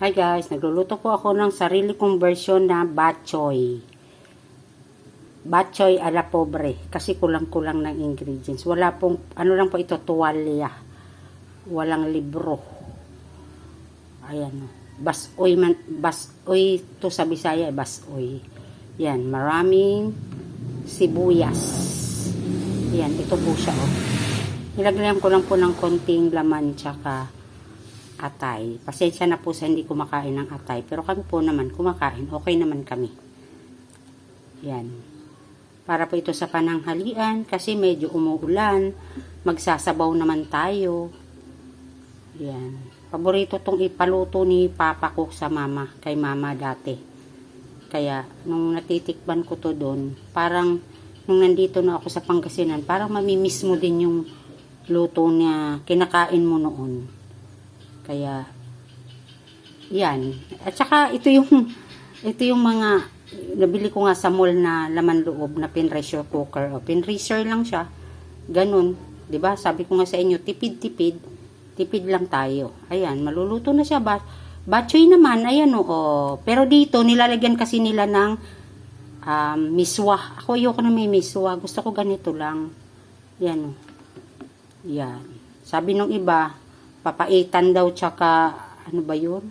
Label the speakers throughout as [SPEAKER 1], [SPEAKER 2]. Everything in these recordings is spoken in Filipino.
[SPEAKER 1] Hi guys, nagluluto po ako ng sarili kong version na bok choy. Bok choy a la pobre kasi kulang-kulang ng ingredients. Wala pong, ano lang po ito, tuwalya. Walang libro. Ayan. Basoy man, basoy to sa Bisaya, basoy. Yan, maraming sibuyas. Yan, ito po siya oh. Nilagyan ko lang po ng konting laman tsaka atay. Pasensya na po sa hindi kumakain ng atay. Pero kami po naman kumakain. Okay naman kami. Yan. Para po ito sa pananghalian. Kasi medyo umuulan. Magsasabaw naman tayo. Yan. Paborito tong ipaluto ni papa ko sa mama. Kay mama dati. Kaya nung natitikban ko to doon. Parang nung nandito na ako sa Pangasinan. Parang mamimiss mo din yung luto niya. Kinakain mo noon. Kaya, yan. At saka, ito yung mga, nabili ko nga sa mall na laman loob na pin-pressure cooker. O, pin-freezer lang siya. Ganun. Diba? Sabi ko nga sa inyo, tipid-tipid. Tipid lang tayo. Ayan, maluluto na siya. Bok choy naman, ayan o. Pero dito, nilalagyan kasi nila ng miswa. Ako, ayoko na may miswa. Gusto ko ganito lang. Yan o. Yan. Sabi nung iba, papaitan daw tsaka ano ba yun?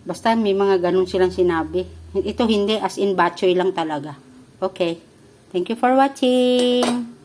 [SPEAKER 1] Basta may mga ganun silang sinabi. Ito hindi, as in bok choy lang talaga. Okay. Thank you for watching.